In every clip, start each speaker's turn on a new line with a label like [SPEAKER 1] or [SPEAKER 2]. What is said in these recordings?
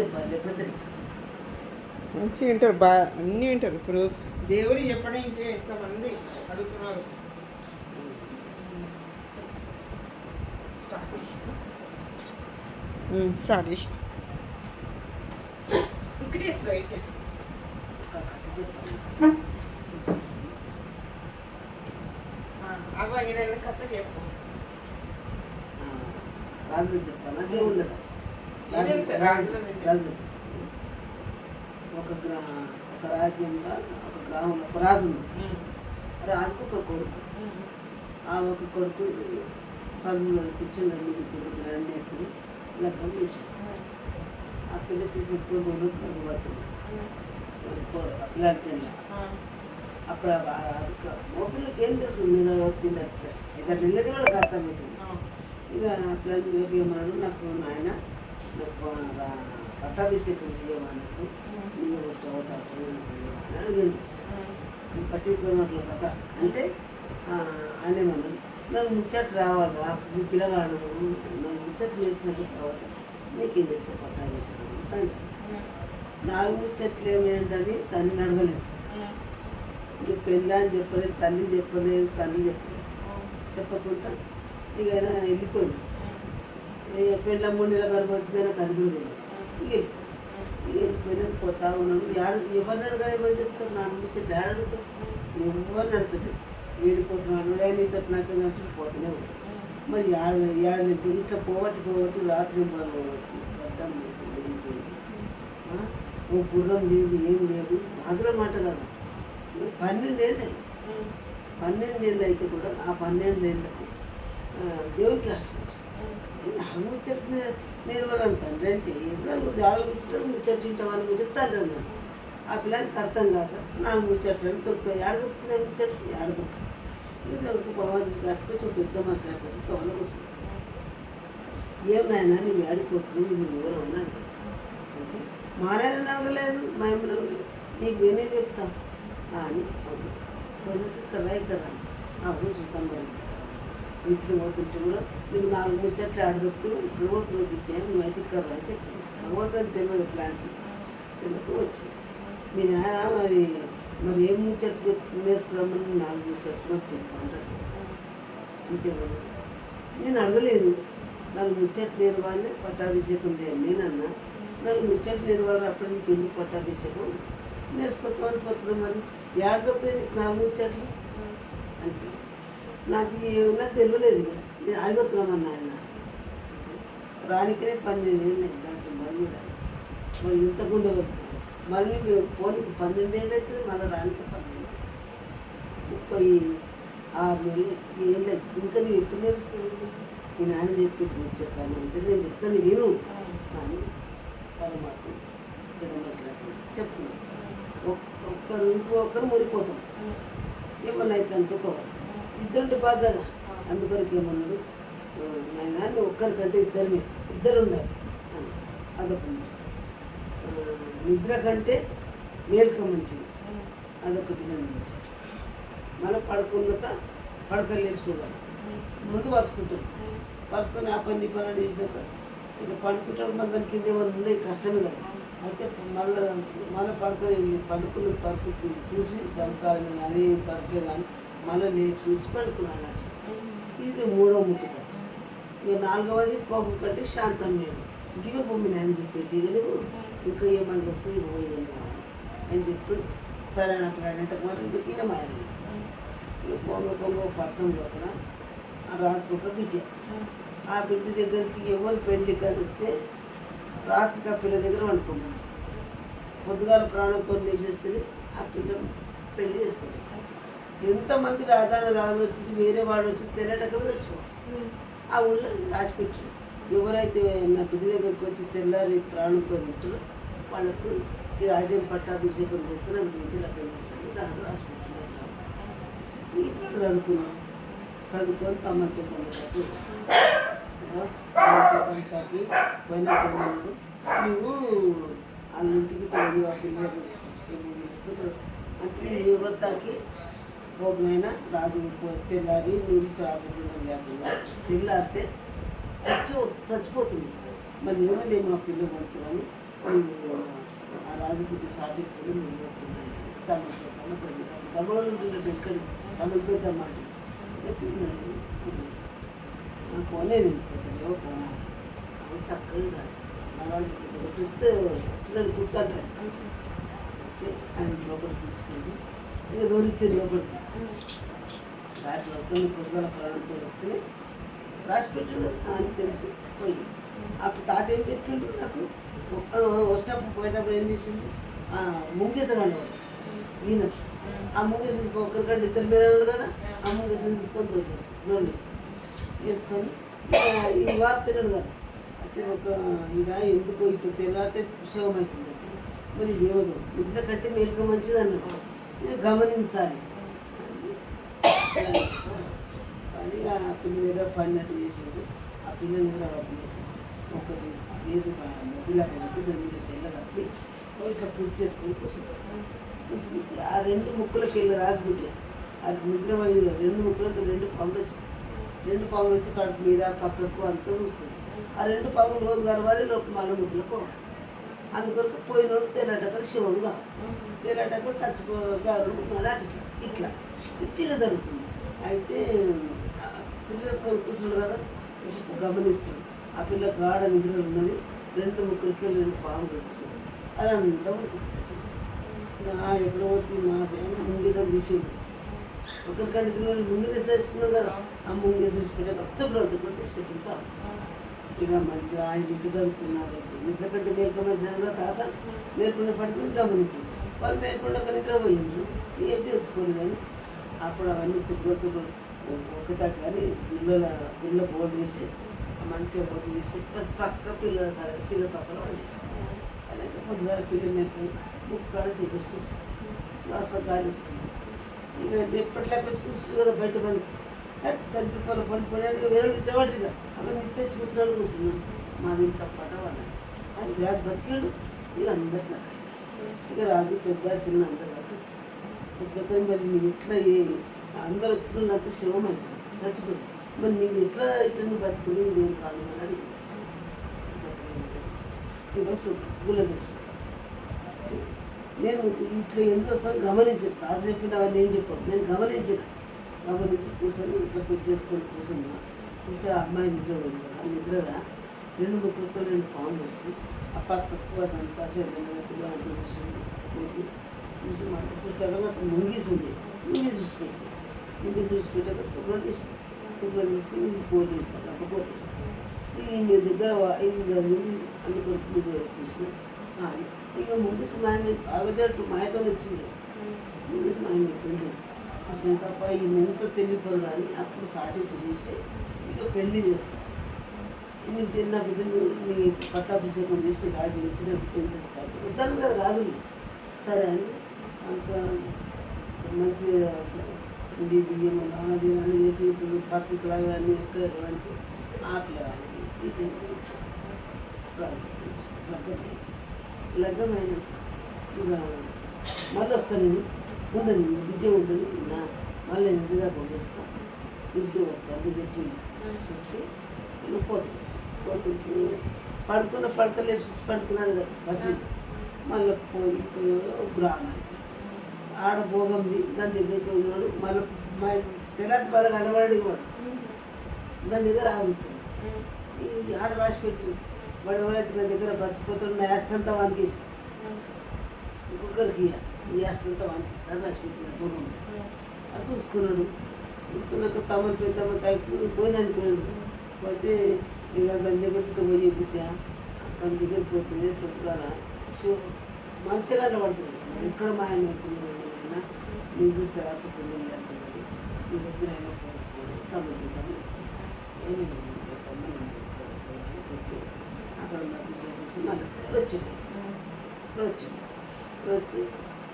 [SPEAKER 1] చెప్పాలి, లేకపోతే
[SPEAKER 2] మంచిగా వింటారు, అన్నీ వింటారు. ఇప్పుడు దేవుడు చెప్పడం ఇంకే ఎంతమంది అడుగుతున్నారు. స్టార్ట్ చేసి ఇక్కడ వేసుకో, ఇటు వేసుకో.
[SPEAKER 1] ఒక కథ చెప్పాలి.
[SPEAKER 2] అవ్వ ఏదైనా కథ చెప్పు.
[SPEAKER 1] రాజులు చెప్పాలా, దేవుళ్ళదా? రాజులు. ఒక రాజ్యంలో ఒక గ్రామంలో ఒక రాజు ఉంది. రాజుకు ఒక కొడుకు. ఆ ఒక కొడుకు చదువు చదివించి నన్ను కొడుకు అన్నిటిని లగ్నం చేశాడు. ఆ పిల్ల చేసినప్పుడు గర్భవతులు పిల్లల పిల్ల. అప్పుడు ఆ రాజు మోపిల్లకి ఏం తెలుసు, మీరు పిల్ల ఇద్దరు నిన్నది వాళ్ళకి అర్థమవుతుంది. ఇక పిల్లలకి ఏమన్నాడు, నాకు నాయన నాకు పట్టాభిషేకం చేయమన్నట్టు నేను చదువుతాను అని అడిగాడు. పట్టించుకున్నట్లు కథ అంటే ఆయన ఏమన్నాడు, నాకు ముచ్చట రావాలా, మీ పిల్లగాడు నాకు ముచ్చట చేసినట్టు తర్వాత నీకేం చేస్తా పట్టాభిషేకం తండ్రి. 4 ముచ్చట్లు ఏమేంటని తల్లిని అడగలేదు. ఇంక పెళ్ళి అని చెప్పలేదు, తల్లి చెప్పలేదు, తండ్రి చెప్పలేదు. చెప్పకుండా ఇక ఆయన వెళ్ళిపోయాడు. పెళ్ళ 3 నెలల గర్భవతి నాకు అది కూడా తెలియదు. ఇక వెళ్ళిపోయినా పోతా ఉన్నాడు. ఎవరిని అడగాలి, ఏమని చెప్తారు? 4 ముచ్చట్లు ఏడ అడుగుతావు? ఎవరిని అడుగుతుంది? ఏడిపోతున్నాడు నీతో నాకు నచ్చుకు పోతూనే ఉంటాడు. మరి ఏడు ఇట్లా పోవట్టి రాత్రి పోవట్టి గడ్డం వేసి వెళ్ళిపోయింది. ఓ గుర్రం లేదు, ఏం లేదు. మాత్రం మాట కదా, 12 ఏళ్ళు అయింది. 12 ఏళ్ళు అయితే కూడా ఆ 12 ఏళ్ళకు దేవునికి కష్టం వచ్చింది. ముచ్చట్లు నేర్వగలను తండ్రి అంటే ఎదురు జాగ్రత్త ముచ్చట్లు తింటామని ముచ్చట్లు అన్నాడు. ఆ పిల్లానికి అర్థం కాక నా ముచ్చట్లు దొరుకుతాయి. ఏడ దొరుకుతున్నాయి ముచ్చట్లు? ఏడ దొరుకుతాయి? దొరికి భగవంతుడికి కట్టుకొచ్చి ఒక పెద్ద మాట్లాడికి వచ్చి తోలకు వస్తుంది. ఏం నాయన నేను ఏడిపోతున్నావు, నువ్వు ఎవరు అని అడగదు. అంటే మా నాయన అడగలేదు, మా అమ్మని అడగలేదు, నీకు నేనేం చెప్తాను అని అవుతుంది. ఇక్కడ రాయి కదా అవును చూద్దాం. మరి ఇంట్లో పోతుంటే కూడా నీకు 4 ముచ్చట్లు ఆడదొక్కు, ఇక్కడ పోతున్నావు బిడ్డ, నువ్వైతే ఇక్కడ రా చెప్పి భగవంతుని తెలియదు. ప్లాంట్ తెలియక వచ్చింది. మీ నాయన మరి ఏం ముచ్చట్లు చెప్పి నేర్చుకోమని 4 ముచ్చట్లు వచ్చి చెప్పంటాడు. ఇంకేమన్నా నేను అడగలేదు. 4 ముచ్చట్లు నేర్వాలి, పట్టాభిషేకం చేయాలి. నేనన్నా 4 ముచ్చట్లు నేర్వాలి, అప్పుడు నీకు ఎందుకు పట్టాభిషేకం నేర్చుకోతామని పోతున్నాం. మరి ఏడదొక్కితే నీకు 4 ముచ్చట్లు అంటే నాకు ఏమన్నా తెలియలేదు. నేను అడుగుతున్నామన్నా ఆయన రానికే 12 ఏళ్ళు దాంట్లో మరి ఇంత గుండె వస్తుంది. మళ్ళీ పోనీకి 12 ఏళ్ళు అవుతుంది, మళ్ళీ రానికి 36 నెలలు ఏళ్ళు అవుతుంది. ఇంకా నువ్వు ఎప్పుడు నేర్చుకోవాలి? మీ నాన్న చెప్పి చెప్పాను నేను చెప్తాను విను అని పరమాత్మ చెప్తున్నాను. ఒక్కరు మురిపోతాం, ఏమన్నా అయితే అనుకోవాలి. ఇద్దరుంటే బాగా కదా. అందుకొరకు ఏమన్నాడు, నాయన ఒక్కరికంటే ఇద్దరు ఉండాలి అని. అదొక మంచిది. నిద్ర కంటే మేలుక మంచిది, అదొకటి మంచిది. మళ్ళీ పడకలేపు చూడాలి. ముందు పరుచుకుంటాడు, పరుచుకొని ఆ పని చేసినాక ఇక పండుకుంటాడు. మన దాని కింద ఏమైనా ఉండే కష్టమే కదా. అయితే మళ్ళీ పడుకున్న పరుపు చూసి దమకాలని కానీ పరుపే కానీ మళ్ళీ నేను చూసి పడుకున్నాను అన్నట్టు. ఇది 3వ ముచ్చట. ఇక 4వది కోపం కంటే శాంతం మేము ఇవే బొమ్మిని అని చెప్పేది. ఇక నువ్వు ఇంకా ఏమని వస్తే ఇక పోయేది అని చెప్పి సరే అన్నట్టు మరి ఇంక మాయని ఇక పొంగ పట్టణంలో కూడా ఆ రాజుకొక బిడ్డ. ఆ బిడ్డ దగ్గరికి ఎవరు పెళ్లి కలిస్తే రాత్రికి ఆ పిల్ల దగ్గర వండుకున్నది. పొద్దుగాల ప్రాణంతో లేచేస్తే ఆ పిల్ల పెళ్లి చేసుకుంటుంది. ఎంతమంది రాజు వచ్చి వేరే వాడు వచ్చి తెల్లటక్కడ తెచ్చుకోవాలి. ఆ ఊళ్ళో రాసిపెట్టారు. ఎవరైతే నా బిడ్డ దగ్గరికి వచ్చి తెల్లారి ప్రాణంతో ఉంటారో వాళ్ళకు ఈ రాజ్యం పట్టాభిషేకం చేస్తాను గురించి లెక్క చేస్తాను రాజు రాసిపెట్టినారు. ఇప్పుడు చదువుకొని తమ్మంతో తగ్గి పోయిన నువ్వు వాళ్ళ ఇంటికి తోడు ఆ పిల్లలు ఇస్తున్నారు అంటే ఎవరు తాకి పోయినా రాజు తెల్లారి నూరు రాసకుండా లేకుండా తెల్లారితే చచ్చిపోతుంది. మరి ఏమని మా పిల్ల పంపుతాను ఆ రాజుకుంటే సాటిప్పుడు నువ్వు తమ్ముళ్ళు ఉంటున్నట్టు ఎక్కడి తమిళ పెద్ద మాట తిన్నాడు పోనే నేను పోతానేవో పోనా అది చక్కగా కాదు నా వాళ్ళు చూస్తే చిన్నది గుర్తుంటారు ఆయన లోపలికి తీసుకుంటే ఇక దూరిచ్చేది లోపలికి దాంట్లో కొన్ని పొద్దుగల ప్రాణంతో వస్తే రాసి పెట్టాడు అని తెలిసి పోయి అప్పుడు తాత ఏం చెప్పిండు నాకు వచ్చినప్పుడు పోయేటప్పుడు ఏం చేసింది ముంగేసగానే వాడు ఈయన ఆ ముంగేసి ఒక్కరికంటే ఇద్దరు మీద కదా ఆ ముంగేసం తీసుకొని జోలేసి వేసుకొని ఈ వార్త తినడు కదా అయితే ఒక ఇక ఎందుకు ఇట్లా తెల్లారితే శవం అవుతుంది మరి ఏమదు నిద్ర కట్టి మేలుక మంచిది అన్నాడు ఇది గమనించాలి అని ఆ పిల్ల దగ్గర పడినట్టు చేసిండు ఆ పిల్ల నిద్ర ఒకటి ఏది మధ్యలో కట్టి దాని మీద సెల్ల కప్పి ఇట్లా పూర్తి చేసుకొని కూర్చుంటే ఆ రెండు ముక్కలకి వెళ్ళి రాసిబుట్టే అది నిద్ర పోయింది రెండు ముక్కలకు రెండు పాములు వచ్చాయి రెండు పాములు వచ్చి కడుపు మీద పక్కకు అంతా చూస్తుంది ఆ రెండు పాములు రోజు గర్వాలి లోపల మన ముక్కలకు అందుకొరకు పోయిన రోజు తేలాటక్కడ శివం కావాలి తేలాటక్కడ చచ్చిపోగారు కూర్చున్నారు ఇట్లా ఇట్లా జరుగుతుంది అయితే పూజ చేసుకొని కూర్చున్నాడు కదా గమనిస్తాడు ఆ పిల్ల గాఢ నిద్ర ఉన్నది రెండు ముక్కలకి రెండు పాములు వచ్చింది అదంతా ఎక్కడ పోతుంది మా ముంగేసం తీసింది ఒకరికంటే పిల్లలు ముంగేసి వేస్తున్నాడు కదా ఆ ముంగేసి విడిచిపెట్టే కొత్త బ్లౌజులో తీసి పెట్టింది పాము ఇక మంచిగా ఆయన ఇంటి చదువుతున్నారు నిద్ర కంటే మేల్కొమేసాను తాత మేల్కొండ పడుతుంది గమనించింది వాళ్ళు మేల్కొండ నిద్ర పోయింది ఏం తెలుసుకోలేదని అప్పుడు అవన్నీ తుప్పుడు ఒకతా కానీ పిల్ల బోర్డు వేసి మంచిగా పోతే తీసుకుంటే ఫస్ట్ పక్క పిల్లల సరే పిల్ల పక్కన పడి అలాగే పొద్దుగా పిల్ల మేల్కొని ముక్కాడ సీక్రెట్ చూసి శ్వాస గాలి వస్తుంది ఇక ఎప్పటిలాగా చూస్తుంది కదా బయట పని దాని పొలం పడిపోయాడు వేరే ఇచ్చవాడిగా అక్కడ నిత్య చూసినాడు కూర్చున్నాడు మాది తప్పట వాడు అది గ్యాస్ బతికాడు ఇక అందరిలో ఇక రాజు పెద్ద చిన్న అందరు కలిసి వచ్చారు వచ్చాక మరి మీరు ఎట్లా అందరు వచ్చినంత శివం అయిపోయింది చచ్చిపోయింది మరి నీకు ఎట్లా ఇట్లా నువ్వు బతుకుని నేను కాదు అని అడిగింది ఇక గుల్ల తెచ్చు నేను ఇట్లా ఎంత వస్తాను గమనించాను తాత చెప్పిన అవన్నీ ఏం చెప్పాను నేను గమనించి కూర్చొని ఇట్లా పూజ చేసుకొని కూర్చున్నా ఇంకా అమ్మాయి నిద్ర పోయింది కదా నిద్రగా రెండు ముక్కలతో రెండు పాములు వచ్చి ఆ పక్కకు అదంతా పిల్ల అంతా చూసింది చూసి మాట చుట్టాక అక్కడ ముంగీసింది ముంగి చూసిపెట్టి ముంగి చూసిపెట్టాక తుబ్బలు తీసింది తుబ్బలు తీస్తే ఇది పోలు వేసినా అక్కడ పోతేసాను ఇది మీ దగ్గర ఇది జరిగింది అందుకొరకు మీరు చూసిన ఇక ముంగిసి మాయ అవదేటు మాయతో వచ్చింది ముంగిసి మాయ పెళ్ళి తప్ప ఈయన ఎంత తెలియపడు అని అప్పుడు సాటింపు చేసి ఇక పెళ్లి చేస్తాను మీరు చిన్న బిడ్డను మీ పట్టాభిషేకం చేసి రాజు ఇచ్చిన బిడ్డను తెస్తాను వద్దాను కదా రాజులు సరే అని అంత మంచి బియ్యం నాన్నది అన్నీ చేసి పత్రికలు అవి అన్నీ ఎక్కడ మంచి ఆపిల్లవానికి ఇచ్చాను లగ్గమైన ఇక మళ్ళీ వస్తాను నేను ఉండదు బిడ్డ ఉండదు మళ్ళీ నేను ఇంటి దాకా వస్తాను ఇంటికి వస్తాను బిడ్డ చెప్పి ఇక పోతుంది పడుకోలేసి పడుకున్నది కదా బస్సు మళ్ళీ పోయి గ్రామానికి ఆడ భోగంది దాని దగ్గరికి ఉన్నాడు మళ్ళీ మా తెల్లారి బాగా కనబడి వాడు దాని దగ్గర ఆగుతుంది ఈ ఆడ రాసి పెట్టింది వాడు ఎవరైతే నా దగ్గర బతికిపోతాడు నా ఆస్తంతా వానికి ఇస్తాను ఇంకొకరికి ఈ ఆస్తంతా వానికి ఇస్తాను రాసి పెట్టిన భోగం అది చూసుకున్నాక తమ్ముడు పెద్దమ్మ తాకి పోయినానికి పోతే ఇక దాని దగ్గరికి పోయి బిడ్డ దాని దగ్గరికి పోతుంది పొద్దుగాల మంచిగా పడుతుంది ఎక్కడ మాయమవుతుంది అయినా నేను చూస్తే రాసకుండా లేకున్నది నీ దగ్గర అయినా తమ్ముడు ఏమి చెప్పి అక్కడ మాకు చూసి మళ్ళీ వచ్చింది వచ్చి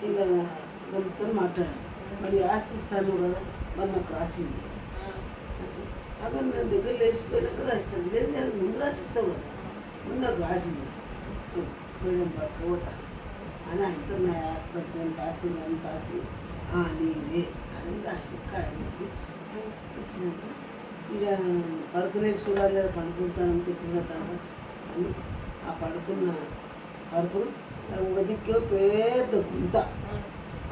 [SPEAKER 1] ఇంకా దానితో మాట్లాడాను మరి ఆస్తి ఇస్తాను కదా మరి నాకు రాసింది అక్కడ నా దగ్గర లేచిపోయినాక రాస్తాను లేదు నేను ముందు రాసిస్తావు కదా ముందు నాకు రాసింది మేడం పోతా అని ఆయనతో నా ఎంత ఆస్తి అంత ఆస్తి నీదే అని రాసి కారణం ఇచ్చినాక ఇక పడుకోలేక చూడాలి కదా పడుకుంటానని చెప్పిన తాత అని ఆ పడుకున్న పరుపును ఒక దిక్కు పెద్ద గుంత,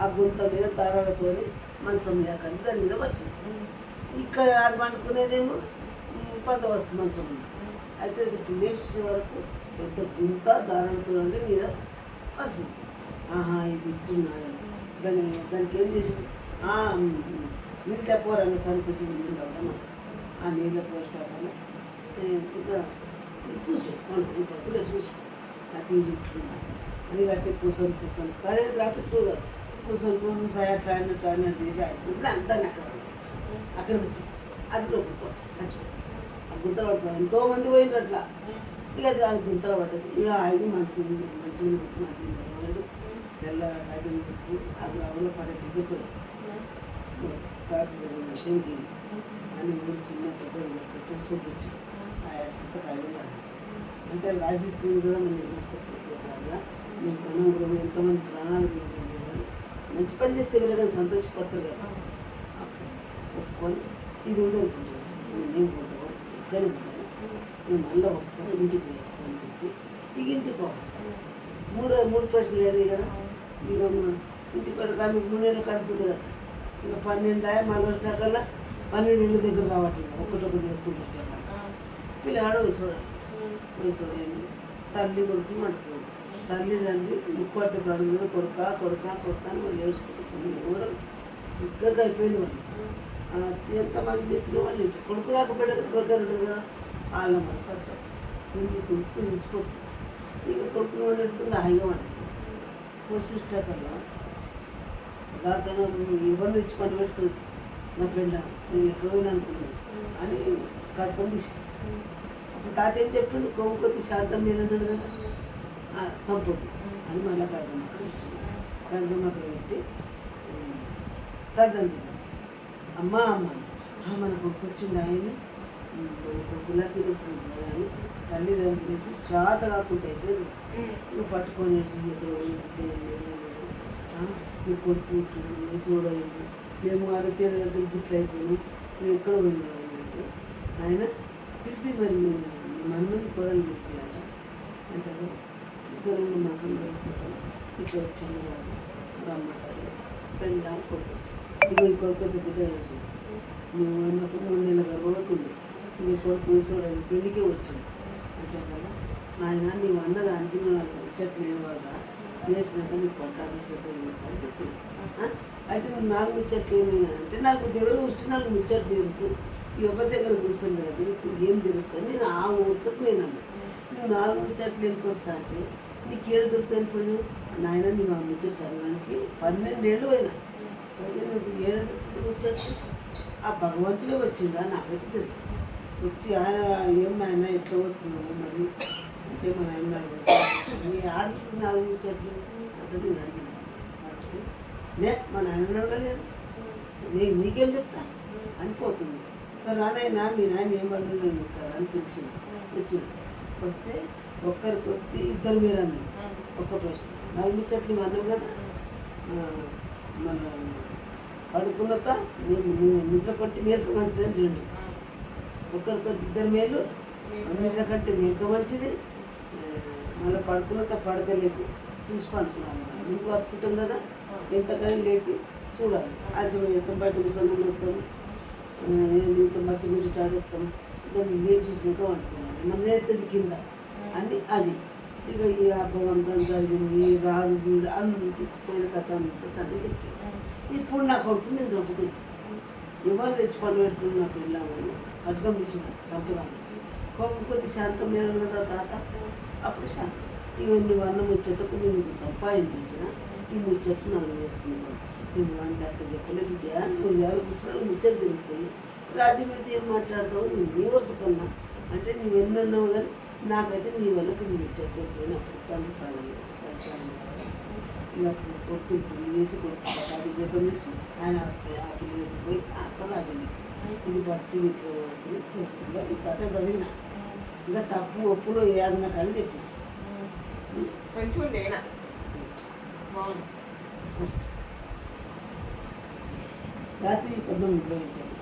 [SPEAKER 1] ఆ గుంత మీద దారాలతో మంచం లేకని దాని మీద వచ్చింది. ఇక్కడ అది పండుకునేదేమో బందోబస్తు మంచం ఉంది. అయితే ఇది లేచే వరకు పెద్ద గుంత దారాలతో మీద వచ్చింది. ఆహా ఇది ఇట్లున్నది. దానికి ఏం చేసింది, నీళ్ళు తెప్పరంగా సరికొచ్చి నీళ్ళు అవుతామా, ఆ నీళ్ళ పోస్తామని ఇక చూసాం పండుకుంటే చూసాం అది ఇట్లున్నది అని కట్టి కూర్చొని కరెంట్ రాపించుకో కదా, కూర్చొని అట్లా అన్నట్టు చేసి దాన్ని అక్కడ అది లోపల చచ్చిపోయింది. ఆ గుంతలు పడిపోయి ఎంతోమంది పోయింది అట్లా. ఇక అది గుంతలు పడ్డది. ఇక ఆయన మంచిది పడవాడు తెల్ల కాగితం తీసుకుని ఆ గ్రామంలో పడే దిగిపోయి జరిగిన విషయంకి అని ఊరు చిన్న పెద్దలు వచ్చి చూపించి ఆ సొంత కాగితం రాసిచ్చింది. అంటే రాసిచ్చింది కదా మనం తీసుకుపోయి రాజా నీకు కన్నా కూడా ఎంతమంది ప్రాణాలు పెరిగింది కానీ మంచి పని చేస్తే ఎవరైనా సంతోషపడతారు కదా. ఒప్పుకొని ఇది ఉండనుకుంటాను నేను పోతాను ఇక్కడే ఉంటాను, నేను మళ్ళీ వస్తాను ఇంటికి వస్తాను అని చెప్పి ఇక ఇంటికి పోవాలి. మూడు ప్రశ్నలు లేదు కదా. ఇక ఇంటికి వెళ్ళడానికి 3 నెలలు కడుపుంది కదా. ఇక 12 మళ్ళీ వచ్చాకల్లా 12 నెలల దగ్గర రావట్లేదు, ఒకటొకటి చేసుకుంటూ వచ్చాక పిల్లగాడు వయసుడు తల్లి కొడుకు మడుకోడు. తల్లి తండ్రి ముక్కోటి ప్రాణం మీద కొడుక అని వాళ్ళు ఏడుచుకుంటున్నాను. ఎవరు దగ్గరగా అయిపోయిన వాళ్ళు ఎంతమంది చెప్పిన వాళ్ళు కొడుకు లేకపోయినా కొడుకు ఉంటుంది కదా, వాళ్ళ మనసు అట్ట కొడుకు చచ్చిపోతుంది. ఇక కొడుకుని వండుతుంది హాయిగా వండుతుంది. పోషిష్టాకల్లా రాతగా ఎవరు తెచ్చి పండు పెట్టుకుంది నా పెళ్ళ నేను ఎక్కడ పోయినా అనుకున్నాను అని కడుపుని తీసి అప్పుడు తాత ఏం చెప్పిండు, కొవ్వు కొద్ది శాంతం మీద అన్నాడు కదా, చంపొద్దు అని మళ్ళీ కడుగమ్మక్కడ వచ్చింది. కడుగమ్మక్కడ పెట్టి తల్లిదండ్రులు అమ్మ మన కొడుకు వచ్చింది ఆయన్ని కొడుకులాకి వస్తుంది అని తల్లిదండ్రులు వేసి చేత కాకుండా అయిపోయింది. నువ్వు పట్టుకొని నీ కొడుకు వేసుకోవడం మేము అరకేళ్ళ దగ్గర గిట్లు అయిపోయాను, నువ్వు ఎక్కడ పోయినావు అంటే ఆయన పిలిపి మరి మమ్మల్ని కొడలు పిలిపియాట అంటే ఇంకా 2 మాసాలు వేస్తాను ఇక్కడ వచ్చాను రాజు రమ్మంటాడు. పెళ్ళాము కొడుకు వచ్చింది. ఇక ఈ కొడుకు పెద్ద పెద్ద వేసింది. నువ్వు అన్నప్పుడు 3 నెలల గర్భవతుంది, నీ కొడుకు వేసుకోవడానికి పెళ్ళికే వచ్చింది అంటే కదా నాయన నీవు అన్నదానికి నువ్వు చెట్లు ఏమవరా వేసినాక నీకు పట్టాభిషేకం వేస్తా అని చెప్పింది. అయితే నువ్వు 4 ముచ్చట్లు ఏమైనా అంటే 4 దగ్గర వస్తే 4 ముచ్చట్లు తెలుస్తూ ఈ ఎవరి దగ్గర కూర్చొని కదా నీకు ఏం తెలుస్తుంది. నేను ఆ ఊసకు నేను అన్నా నువ్వు 4 ముచ్చట్లు ఎందుకు వస్తా అంటే నీకు 7 దొరుకుతాను పోయినావు నాయన నువ్వు ఆ ముచ్చట్లు అనడానికి 12 ఏళ్ళు పోయినా అయితే నువ్వు 7 ముచ్చట్లు ఆ భగవంతుడే వచ్చిందా నాకైతే తెలియదు. వచ్చి ఆయన ఏమైనా ఎట్లా వస్తున్నావు మరి అంటే మన ఆయన నీ ఆడికి 4 ముచ్చట్లు అంటే నేను అడిగిన అంటే మా నాయన అడగలేదు నీకేం చెప్తాను అనిపోతుంది. రానైనా మీ నాయన ఏం పడుతుంది నేను అని పిలిచింది. వచ్చింది వస్తే ఒక్కరికి వచ్చి 2 మీరు అన్నాడు. ఒక్క ప్రశ్న 4 ముచ్చట్లు అన్నావు కదా మళ్ళీ పడుకున్నత నేను నిద్ర కొట్టి మేరకు మంచిదని 2 ఒక్కరికి 2 మేలు నిద్ర కంటే మేరకు మంచిది. మళ్ళీ పడుకున్నత పడకలేపు చూసి పండుకున్నాను. ముందు వరుచుకుంటాం కదా ఎంతకని లేపి చూడాలి. ఆచరణ చేస్తాం, బయట కూర్చొని వస్తాము, ఇంత మంచి ముచ్చట ఆడేస్తాం, దాన్ని లేపి చూసినాక వండుకున్నాను. మన నేస్తుంది కింద అని అది ఇక ఈ అబ్బవంతా జరిగింది ఈ రాజు వీడు అన్ని తెచ్చిపోయిన కథ అంతా తండ్రి చెప్పి ఇప్పుడు నా కొడుకు నేను చంపుతుంటాను. ఎవరు తెచ్చి పని పెట్టుకుని నాకు వెళ్ళామని కట్టుకం తీసిన సంపదాన్ని కోపం కొద్ది శాంతం మేలు కదా తాత అప్పుడు శాంతం. ఇక నువ్వు అన్న ముచ్చటకు నేను ఇది సంపాదించిన ఈ ముచ్చట్లు నాకు వేసుకున్నాను. నువ్వు అన్నీ అట్లా చెప్పలేదు నువ్వు 50 ముచ్చట్లు ముచ్చట్లు తెలుస్తాయి. రాజు మీద ఏం మాట్లాడతావు నువ్వు నీ వరుస కన్నా అంటే నువ్వు ఎన్నన్నావు కానీ నాకైతే నీ వల్లకి నువ్వు చెప్పకపోయినప్పుడు తండ్రి కాలం ఇక అప్పుడు కొడుకుని పెళ్లి చేసి కొడుకు అభిషేకం చేసి ఆయన ఆ పిల్లి పోయి అక్కడ రాజు ఇది బట్టి విక్రమార్కులు చేస్తుందో ఈ కథ చదివిన ఇంకా తప్పు ఒప్పులో ఏదన్నా కానీ చెప్పి రాత్రి 19 ఇంట్లో ఇచ్చాను.